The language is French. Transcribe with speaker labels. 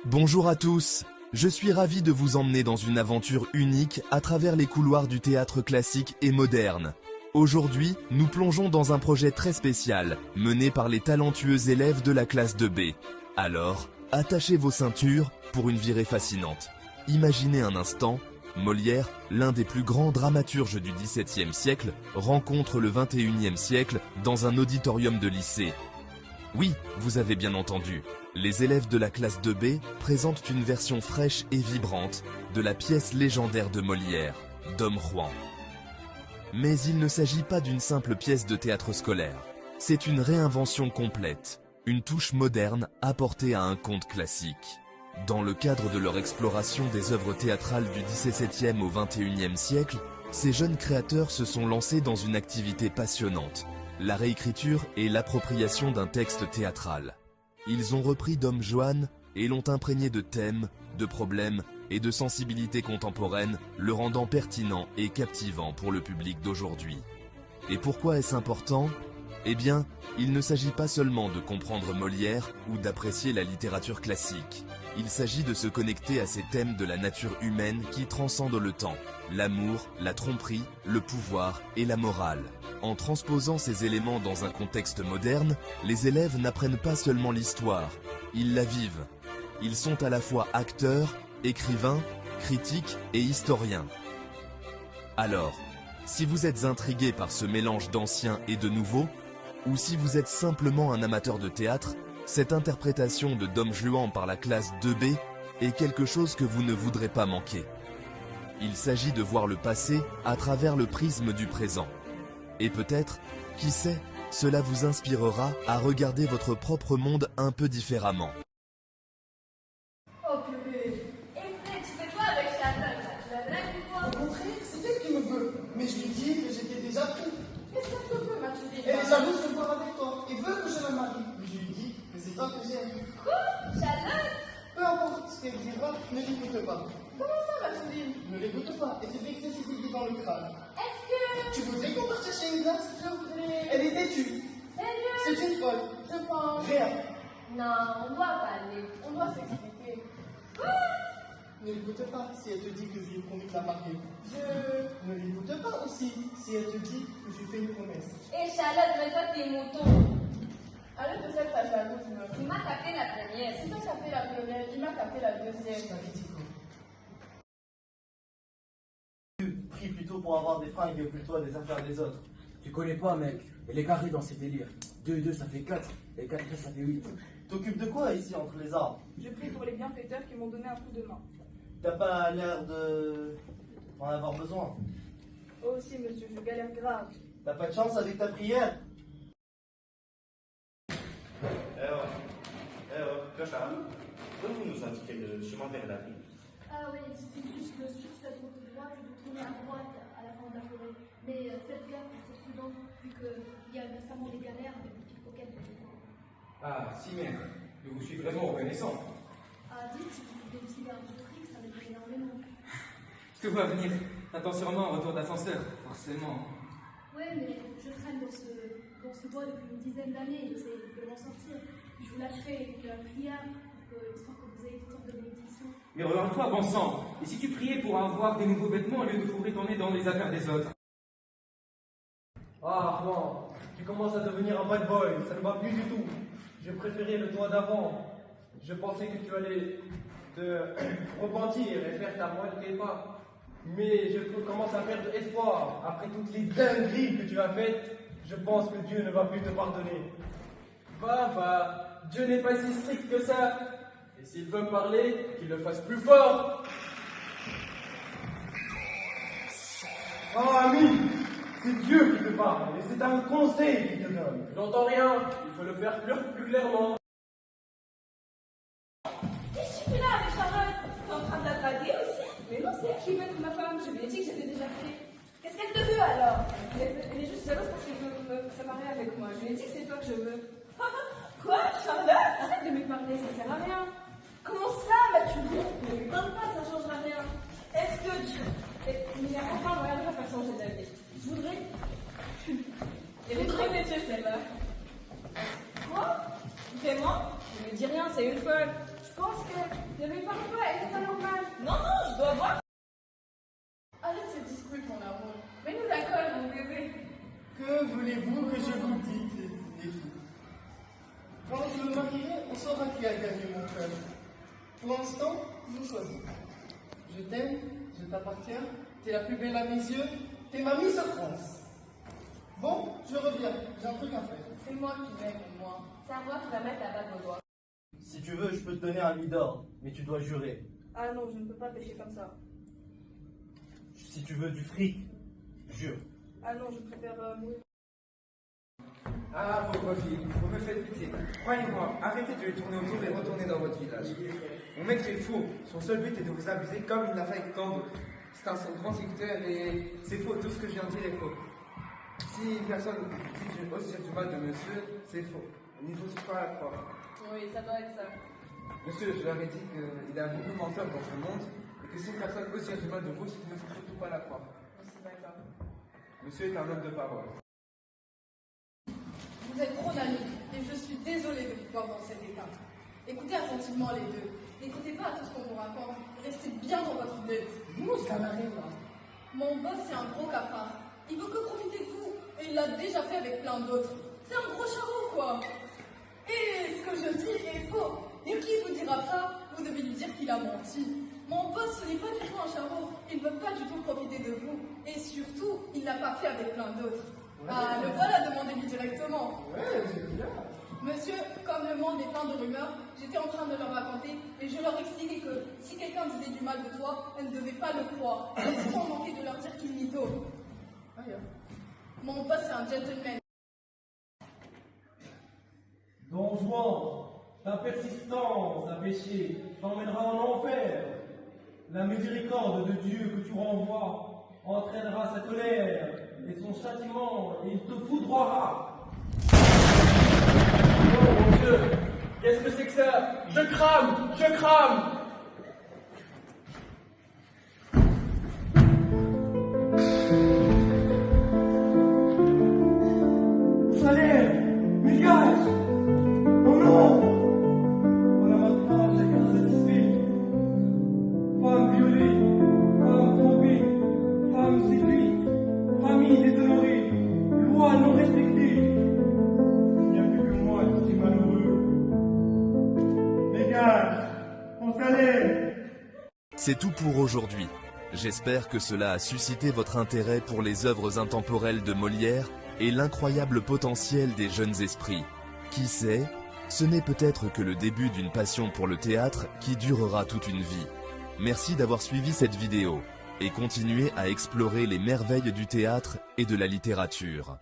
Speaker 1: Bonjour à tous, je suis ravi de vous emmener dans une aventure unique à travers les couloirs du théâtre classique et moderne. Aujourd'hui, nous plongeons dans un projet très spécial, mené par les talentueux élèves de la classe 2B. Alors, attachez vos ceintures pour une virée fascinante. Imaginez un instant, Molière, l'un des plus grands dramaturges du XVIIe siècle, rencontre le XXIe siècle dans un auditorium de lycée. Oui, vous avez bien entendu. Les élèves de la classe 2B présentent une version fraîche et vibrante de la pièce légendaire de Molière, Dom Juan. Mais il ne s'agit pas d'une simple pièce de théâtre scolaire. C'est une réinvention complète, une touche moderne apportée à un conte classique. Dans le cadre de leur exploration des œuvres théâtrales du XVIIe au XXIe siècle, ces jeunes créateurs se sont lancés dans une activité passionnante, la réécriture et l'appropriation d'un texte théâtral. Ils ont repris Dom Juan et l'ont imprégné de thèmes, de problèmes et de sensibilités contemporaines, le rendant pertinent et captivant pour le public d'aujourd'hui. Et pourquoi est-ce important ? Eh bien, il ne s'agit pas seulement de comprendre Molière ou d'apprécier la littérature classique. Il s'agit de se connecter à ces thèmes de la nature humaine qui transcendent le temps, l'amour, la tromperie, le pouvoir et la morale. En transposant ces éléments dans un contexte moderne, les élèves n'apprennent pas seulement l'histoire, ils la vivent. Ils sont à la fois acteurs, écrivains, critiques et historiens. Alors, si vous êtes intrigué par ce mélange d'ancien et de nouveau, ou si vous êtes simplement un amateur de théâtre, cette interprétation de Dom Juan par la classe 2B est quelque chose que vous ne voudrez pas manquer. Il s'agit de voir le passé à travers le prisme du présent. Et peut-être, qui sait, cela vous inspirera à regarder votre propre monde un peu différemment.
Speaker 2: Oh purée. Et Fred, tu fais quoi avec Charlotte là? Tu la dragues ou quoi?
Speaker 3: Au contraire, c'est elle qui me veut. Mais je lui dis que j'étais déjà pris.
Speaker 2: Qu'est-ce qu'elle te veut, Mathilde?
Speaker 3: Elle est jalouse de voir avec toi et veut que je la marie. Mais je lui dis que c'est toi que j'aime.
Speaker 2: Quoi? Charlotte?
Speaker 3: Peu importe ce qu'elle dira, ne l'écoute pas.
Speaker 2: Comment ça, Mathilde?
Speaker 3: Ne l'écoute pas et c'est vexé si tu dis dans le crâne.
Speaker 2: Est-ce que...
Speaker 3: Tu voudrais qu'on parte chercher une glace?
Speaker 2: Je voudrais...
Speaker 3: Elle est têtue.
Speaker 2: Sérieux?
Speaker 3: C'est une folle.
Speaker 2: Je pense...
Speaker 3: Rien.
Speaker 2: Non, on doit parler. On doit s'expliquer. Quoi?
Speaker 3: Ne l'écoute pas si elle te dit que je lui ai promis de la marier. Ne l'écoute pas aussi si elle te dit que je lui fais une promesse.
Speaker 2: Et Charlotte, mets-toi tes moutons. Arrête de faire ta jalouse, non? Il m'a tapé la première. Si t'as tapé la première, il m'a tapé la deuxième.
Speaker 3: Je t'avais dit quoi? Prie plutôt pour avoir des fringues plutôt des affaires des autres.
Speaker 4: Tu connais pas, mec. Elle est carrée dans ses délires. 2 et 2, ça fait 4. Et 4 et 4, ça fait 8.
Speaker 3: T'occupes de quoi ici entre les arbres?
Speaker 5: Je prie pour les bienfaiteurs qui m'ont donné un coup de main.
Speaker 3: T'as pas l'air d'en avoir besoin.
Speaker 5: Oh aussi, monsieur, je galère grave.
Speaker 3: T'as pas de chance avec ta prière?
Speaker 6: Clochard, pouvez-vous nous indiquer le chemin vers la ville?
Speaker 7: Ah oui, il suffit juste de suivre cette route droite et de tourner à droite à la fin de la forêt. Mais faites gaffe, restez prudent, vu qu'il y a récemment des galères avec des pickpockets.
Speaker 8: Ah, si maître, nous vous suis vraiment reconnaissant.
Speaker 7: Ah, dites, si vous pouvez aussi faire du fric, ça m'aiderait énormément.
Speaker 8: Tout va venir. T'attends sûrement un retour d'ascenseur, forcément.
Speaker 7: Ouais, mais je traîne dans ce bois depuis une dizaine d'années, j'essaie de m'en sortir. Je vous lâcherai de la prière, histoire que vous ayez toutes sortes de bénédictions.
Speaker 8: Mais regarde-toi, bon sang. Et si tu priais pour avoir des nouveaux vêtements au lieu de fourrer ton nez dans les affaires des autres?
Speaker 9: Ah, Juan, tu commences à devenir un bad boy, ça ne va plus du tout. Je préférais le toi d'avant. Je pensais que tu allais te repentir et faire ta moitié pas. Mais je commence à perdre espoir. Après toutes les dingueries que tu as faites, je pense que Dieu ne va plus te pardonner. Va, Dieu n'est pas si strict que ça. Et s'il veut parler, qu'il le fasse plus fort. Oh, ami, c'est Dieu qui te parle et c'est un conseil qu'il te donne. J'entends rien, il faut le faire plus clairement.
Speaker 5: Qu'est-ce que tu fais là avec Charlotte? T'es en train de la draguer aussi? Mais non, c'est elle qui veut être ma femme. Je lui ai dit que j'étais déjà pris. Qu'est-ce qu'elle te veut alors? Elle est juste jalouse parce qu'elle veut se marier avec moi. Je lui ai dit que c'est toi que je veux. Quoi, Charlotte? Arrête de me parler, ça sert à rien. Comment ça, Mathilde? Ne lui parle pas, ça changera rien. Est-ce que tu... Il n'y a aucun moyen de faire changer d'avis. Je voudrais... Elle est trop têtue, celle-là. Quoi? Vraiment? Je ne lui dis rien, c'est une folle. Je pense que ne pas quoi est pas normal.
Speaker 2: Non, non, je dois voir. Arrête ces disputes, mon amour.
Speaker 5: Mets-nous d'accord, mon bébé.
Speaker 3: Que voulez-vous que je vous dise, les filles? Quand je me marierai, on saura qui a gagné mon cœur. Pour l'instant, vous choisissez. Je t'aime, je t'appartiens, t'es la plus belle à mes yeux, t'es ma Miss France. Bon, je reviens, j'ai un truc à faire.
Speaker 2: C'est moi qui m'aime, moi. C'est à moi qui va mettre la bague au doigt.
Speaker 3: Si tu veux, je peux te donner un louis d'or, mais tu dois jurer.
Speaker 5: Ah non, je ne peux pas pêcher comme ça.
Speaker 3: Si tu veux du fric, jure.
Speaker 5: Ah non, je préfère mourir.
Speaker 8: Ah, pauvre fille, vous me faites pitié. Croyez-moi, arrêtez de lui tourner autour et retournez dans votre village. Mon maître est fou. Son seul but est de vous abuser comme il l'a fait avec tant d'autres. C'est un grand séducteur et c'est faux. Tout ce que je viens de dire est faux. Si une personne dit aussi du mal de monsieur, c'est faux. Il ne faut surtout pas la croire.
Speaker 2: Oui, ça doit être ça.
Speaker 8: Monsieur, je leur ai dit qu'il y a beaucoup de menteurs dans ce monde et que si une personne aussi du mal de vous, il ne faut surtout pas la croire.
Speaker 2: C'est d'accord.
Speaker 8: Monsieur est un homme de parole.
Speaker 10: Vous êtes trop naïfs et je suis désolée de vous voir dans cet état. Écoutez attentivement les deux. N'écoutez pas à tout ce qu'on vous raconte. Restez bien dans votre tête.
Speaker 3: Nous, ça n'arrive pas.
Speaker 10: Mon boss, c'est un gros cafard. Il veut que profiter de vous et il l'a déjà fait avec plein d'autres. C'est un gros charron, quoi. Et ce que je dis est faux. Et qui vous dira ça? Vous devez lui dire qu'il a menti. Mon boss, ce n'est pas du tout un charron. Il ne veut pas du tout profiter de vous. Et surtout, il l'a pas fait avec plein d'autres. Ah, le voilà, demandez-lui directement.
Speaker 3: Ouais, c'est bien.
Speaker 10: Monsieur, comme le monde est plein de rumeurs, j'étais en train de leur raconter et je leur expliquais que si quelqu'un disait du mal de toi, elle ne devait pas le croire. Et sans manquer de leur dire qu'il mytho. Mon boss est un gentleman.
Speaker 9: Don Juan, ta persistance à pécher t'emmènera en enfer. La miséricorde de Dieu que tu renvoies entraînera sa colère et son châtiment, et il te foudroiera.
Speaker 4: Oh mon Dieu, qu'est-ce que c'est que ça? Je crame, je crame.
Speaker 9: Salaire, Migage. Oh non. Voilà maintenant chacun satisfait. Femme violée, femme trompée, femme séduite, famille déshonorée, loi non respectée. Il n'y a plus que moi qui suis malheureux. Dégage, on salaire.
Speaker 1: C'est tout pour aujourd'hui. J'espère que cela a suscité votre intérêt pour les œuvres intemporelles de Molière et l'incroyable potentiel des jeunes esprits. Qui sait, ce n'est peut-être que le début d'une passion pour le théâtre qui durera toute une vie. Merci d'avoir suivi cette vidéo et continuez à explorer les merveilles du théâtre et de la littérature.